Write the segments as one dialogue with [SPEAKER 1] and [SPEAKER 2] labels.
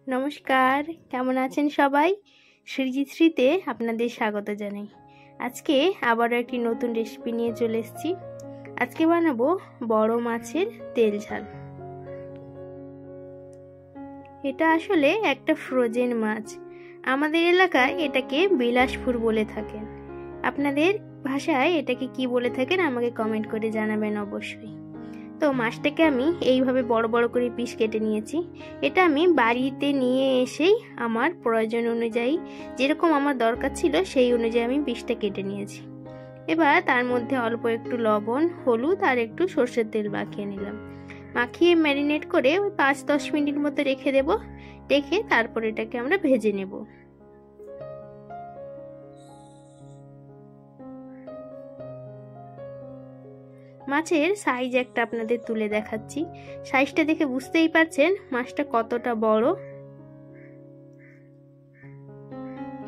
[SPEAKER 1] নমস্কার, কেমন আছেন সবাই? সৃজিশ্রীতে আপনাদের স্বাগত জানাই। আজকে আবারও একটি নতুন রেসিপি নিয়ে চলে এসেছি। আজকে বানাবো বড় মাছের তেল ঝাল। এটা আসলে একটা ফ্রোজেন মাছ। আমাদের এলাকায় এটাকে বিলাসপুর বলে থাকেন। আপনাদের ভাষায় এটাকে কি বলে থাকেন আমাকে কমেন্ট করে জানাবেন অবশ্যই। তো মাছটাকে আমি এইভাবে বড় বড় করে পিস কেটে নিয়েছি। এটা আমি বাড়িতে নিয়ে এসেই আমার প্রয়োজন অনুযায়ী যেরকম আমার দরকার ছিল সেই অনুযায়ী আমি পিসটা কেটে নিয়েছি। এবার তার মধ্যে অল্প একটু লবণ, হলুদ আর একটু সর্ষের তেল মাখিয়ে নিলাম। মাখিয়ে ম্যারিনেট করে 5-10 মিনিট মতো রেখে দেব। রেখে তারপর এটাকে আমরা ভেজে নেব। মাছের সাইজ একটা আপনাদের তুলে দেখাচ্ছি। সাইজটা দেখে বুঝতেই পারছেন মাছটা কতটা বড়।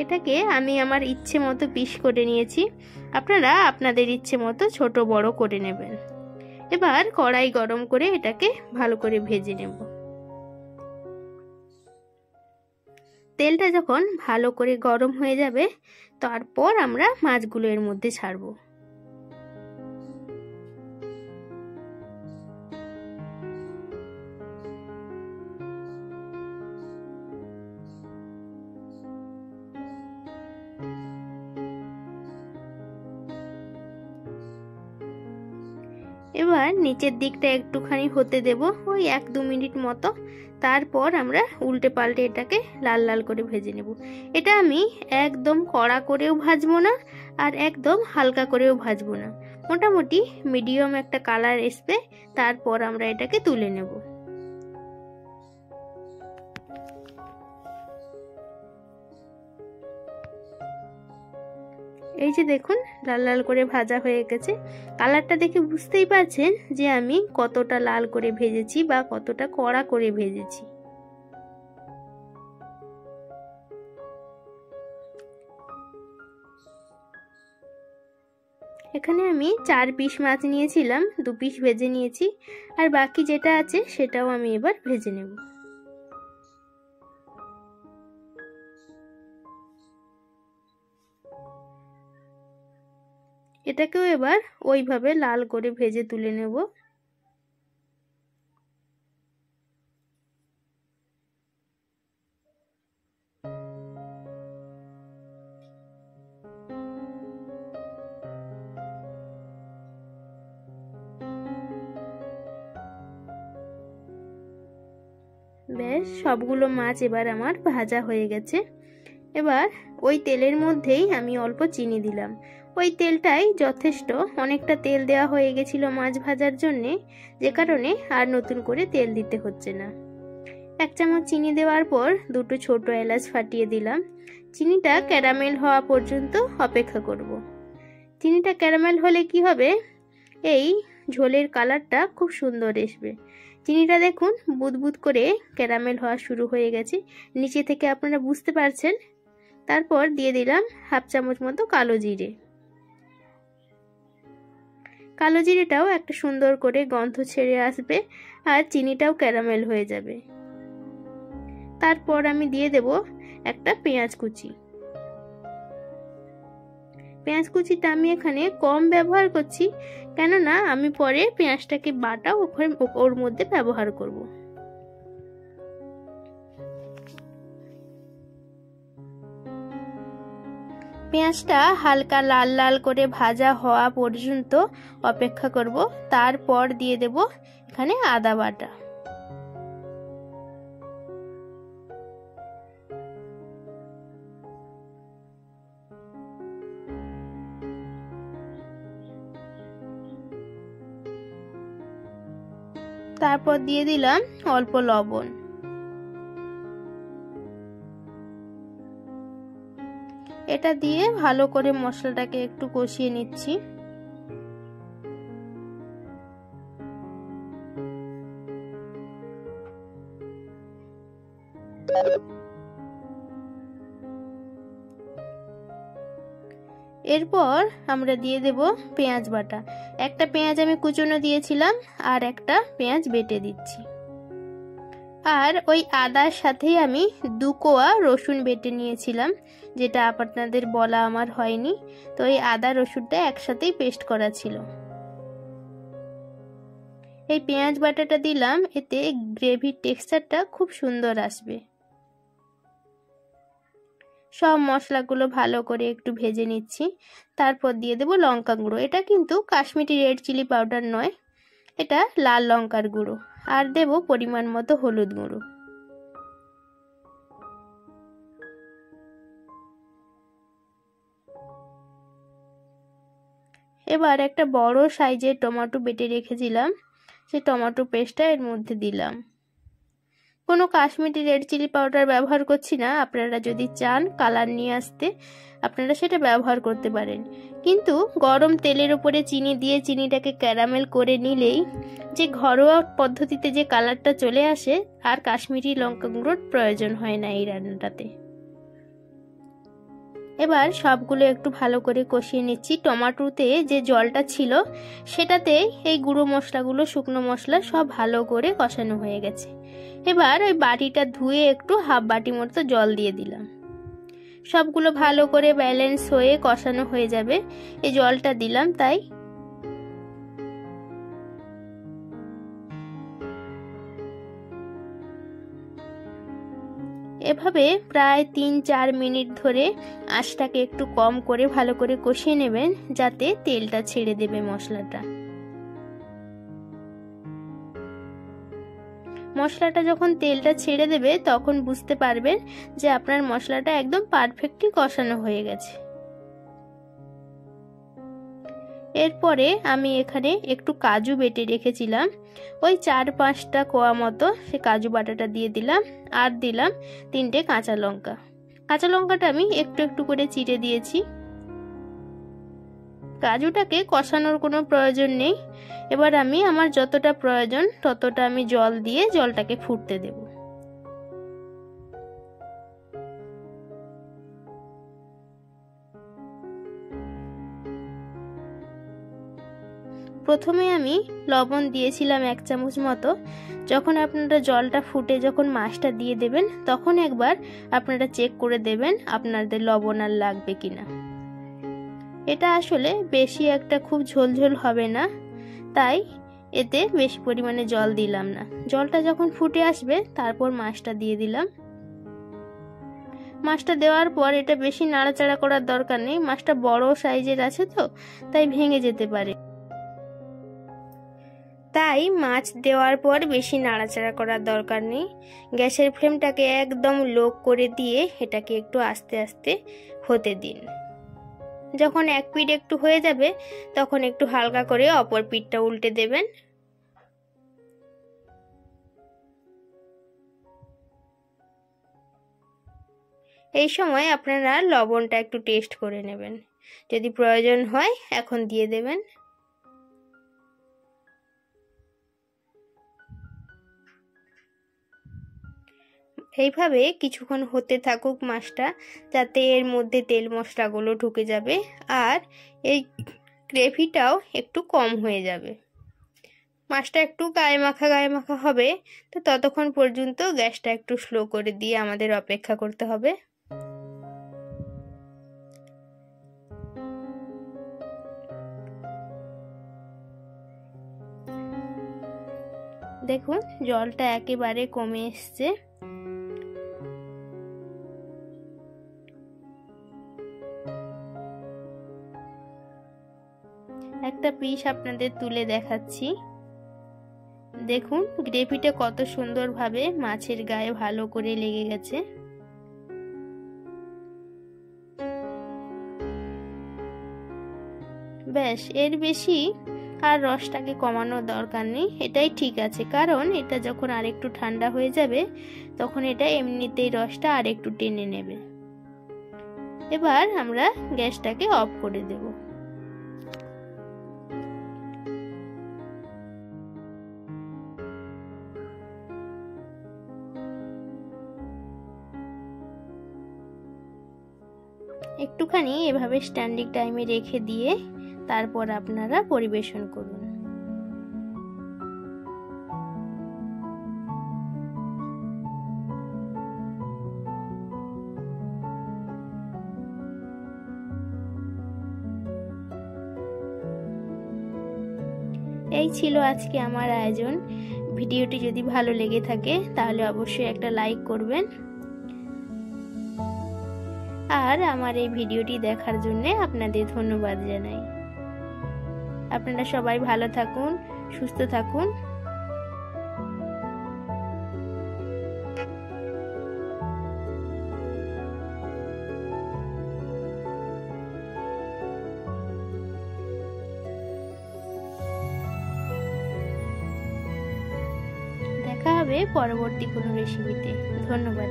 [SPEAKER 1] এটাকে আমি আমার ইচ্ছে মতো পিস করে নিয়েছি। আপনারা আপনাদের ইচ্ছে মতো ছোট বড় করে নেবেন। এবার কড়াই গরম করে এটাকে ভালো করে ভেজে নেব। তেলটা যখন ভালো করে গরম হয়ে যাবে তারপর আমরা মাছগুলো এর মধ্যে ছাড়বো। এবার নিচের দিকটা একটুখানি হতে দেব, ওই 1-2 মিনিট মতো। তারপর আমরা উল্টে পাল্টে এটাকে লাল লাল করে ভেজে নেব। এটা আমি একদম কড়া করেও ভাজবো না আর একদম হালকা করেও ভাজবো না, মোটামুটি মিডিয়াম একটা কালার আসবে। তারপর আমরা এটাকে তুলে নেব। এই যে দেখুন লাল লাল করে ভাজা হয়ে গেছে। কালারটা দেখে বুঝতেই পারছেন যে আমি কতটা লাল করে ভেজেছি বা কতটা কড়া করে ভেজেছি। এখানে আমি 4 পিস মাছ নিয়েছিলাম, 2 পিস ভেজে নিয়েছি আর বাকি যেটা আছে সেটাও আমি এবার ভেজে নেব। এটাকেও এবার ওইভাবে লাল করে ভেজে তুলে নেব। বেশ সবগুলো মাছ এবার আমার ভাজা হয়ে গেছে। এবার ওই তেলের মধ্যেই আমি অল্প চিনি দিলাম। ওই তেলটাই যথেষ্ট, অনেকটা তেল দেওয়া হয়ে গেছিল মাছ ভাজার জন্যে, যে কারণে আর নতুন করে তেল দিতে হচ্ছে না। 1 চামচ চিনি দেওয়ার পর 2টো ছোট এলাচ ফাটিয়ে দিলাম। চিনিটা ক্যারামেল হওয়া পর্যন্ত অপেক্ষা করব। চিনিটা ক্যারামেল হলে কি হবে, এই ঝোলের কালারটা খুব সুন্দর আসবে। চিনিটা দেখুন বুদবুদ করে ক্যারামেল হওয়া শুরু হয়ে গেছে, নিচে থেকে আপনারা বুঝতে পারছেন। তারপর দিয়ে দিলাম 1/2 চামচ মতো কালো জিরে। কালো জিরেটাও একটা সুন্দর করে গন্ধ ছেড়ে আসবে আর চিনিটাও ক্যারামেল হয়ে যাবে। তারপর আমি দিয়ে দেব একটা পেঁয়াজ কুচি। পেঁয়াজ কুচিটা আমি এখানে কম ব্যবহার করছি, কেননা আমি পরে পেঁয়াজটাকে বাটা ওর মধ্যে ব্যবহার করব। পেঁয়াজটা হালকা লাল লাল করে ভাজা হওয়া পর্যন্ত অপেক্ষা করব। তারপর দিয়ে দেব এখানে আদা বাটা। তারপর দিয়ে দিলাম অল্প লবণ। এটা দিয়ে ভালো করে মশলাটাকে একটু কষিয়ে নিচ্ছি। এরপর আমরা দিয়ে দেব পেঁয়াজ বাটা। একটা পেঁয়াজ আমি কুচনো দিয়েছিলাম আর একটা পেঁয়াজ বেটে দিচ্ছি। আর ওই আদার সাথেই আমি 2 কোয়া রসুন বেটে নিয়েছিলাম, যেটা আপনাদের বলা আমার হয়নি। তো এই আদা রসুনটা একসাথেই পেস্ট করা ছিল। এই পেঁয়াজ বাটাটা দিলাম, এতে গ্রেভির টেক্সচারটা খুব সুন্দর আসবে। সব মশলাগুলো ভালো করে একটু ভেজে নিচ্ছি। তারপর দিয়ে দেব লঙ্কা গুঁড়ো। এটা কিন্তু কাশ্মীরি রেড চিলি পাউডার নয়, এটা লাল লঙ্কার গুঁড়ো। আর দেব পরিমাণ মতো হলুদ গুঁড়ো। এবার একটা বড় সাইজের টমেটো বেটে রেখেছিলাম, সেই টমেটো পেস্টটা এর মধ্যে দিলাম। কোনো কাশ্মীরি রেড চিলি পাউডার ব্যবহার করছি না। আপনারা যদি চান কালার নিয়ে আসতে, আপনারা সেটা ব্যবহার করতে পারেন। কিন্তু গরম তেলের উপরে চিনি দিয়ে চিনিটাকে ক্যারামেল করে নিলেই যে ঘরোয়া পদ্ধতিতে যে কালারটা চলে আসে, আর কাশ্মীরি লঙ্কা গুঁড়োর প্রয়োজন হয় না এই রান্নাটাতে। এবার সবগুলো একটু ভালো করে কষিয়ে নিচ্ছি। টমেটোতে যে জলটা ছিল সেটাতে এই গুঁড়ো মশলাগুলো, শুকনো মশলা সব ভালো করে কষানো হয়ে গেছে। এবার ওই বাটিটা ধুয়ে একটু হাফ বাটি মতো জল দিয়ে দিলাম। সবগুলো ভালো করে ব্যালেন্স হয়ে কষানো হয়ে যাবে, এই জলটা দিলাম তাই। এভাবে প্রায় 3-4 মিনিট ধরে আঁচটাকে একটু কম করে ভালো করে কষিয়ে নেবেন, যাতে তেলটা ছেড়ে দেবে মশলাটা। মশলাটা যখন তেলটা ছেড়ে দেবে তখন বুঝতে পারবেন যে আপনার মশলাটা একদম পারফেক্টলি কষানো হয়ে গেছে। এরপরে আমি এখানে একটু কাজু বেটে রেখেছিলাম, ওই 4-5টা কোয়া মতো সে কাজু বাটাটা দিয়ে দিলাম। আর দিলাম 3টে কাঁচা লঙ্কা। কাঁচা লঙ্কাটা আমি একটু একটু করে চিড়ে দিয়েছি। কাজুটাকে কষানোর কোনো প্রয়োজন নেই। এবার আমি আমার যতটা প্রয়োজন ততটা আমি জল দিয়ে জলটাকে ফুটতে দেব। প্রথমে আমি লবণ দিয়েছিলাম 1 চামচ মতো। যখন আপনারা জলটা ফুটে যখন মাছটা দিয়ে দেবেন, তখন একবার আপনারা চেক করে দেবেন আপনাদের লবণ আর লাগবে কিনা। এটা আসলে বেশি একটা খুব ঝোলঝোল হবে না, তাই এতে বেশি পরিমাণে জল দিলাম না। জলটা যখন ফুটে আসবে তারপর মাছটা দিয়ে দিলাম। মাছটা দেওয়ার পর এটা বেশি নাড়াচাড়া করার দরকার নেই, মাছটা বড় সাইজের আছে তো তাই ভেঙে যেতে পারে। তাই মাছ দেওয়ার পর বেশি নাড়াচাড়া করার দরকার নেই। গ্যাসের ফ্লেমটাকে একদম লো করে দিয়ে এটাকে একটু আস্তে আস্তে হতে দিন। যখন এক পিঠ একটু হয়ে যাবে তখন একটু হালকা করে অপর পিঠটা উল্টে দেবেন। এই সময় আপনারা লবণটা একটু টেস্ট করে নেবেন, যদি প্রয়োজন হয় এখন দিয়ে দেবেন। এইভাবে কিছুক্ষণ হতে থাকুক মাছটা, যাতে এর মধ্যে তেল মশলাগুলো ঢুকে যাবে আর এই গ্রেভিটাও একটু কম হয়ে যাবে। মাছটা একটু গায়ে মাখা হবে, তো ততক্ষণ পর্যন্ত গ্যাসটা একটু স্লো করে দিয়ে আমাদের অপেক্ষা করতে হবে। দেখুন জলটা একেবারে কমে এসছে। একটা পিস আপনাদের তুলে দেখাচ্ছি। দেখুন গ্রেভিটা কত সুন্দরভাবে মাছের গায়ে ভালো করে লেগে গেছে। ব্যাস, এর বেশি আর রসটাকে কমানোর দরকার নেই, এটাই ঠিক আছে। কারণ এটা যখন আরেকটু ঠান্ডা হয়ে যাবে তখন এটা এমনিতেই রসটা আরেকটু টেনে নেবে। এবার আমরা গ্যাসটাকে অফ করে দেব। একটুখানি এভাবে স্ট্যান্ডিং টাইমে রেখে দিয়ে তারপর আপনারা পরিবেশন করুন। এই ছিল আজকে আমার আয়োজন। ভিডিওটি যদি ভালো লেগে থাকে তাহলে অবশ্যই একটা লাইক করবেন, আর আমার এই ভিডিওটি দেখার জন্য আপনাদের ধন্যবাদ জানাই। আপনারা সবাই ভালো থাকুন, সুস্থ থাকুন। দেখা হবে পরবর্তী কোনো রেসিপিতে। ধন্যবাদ।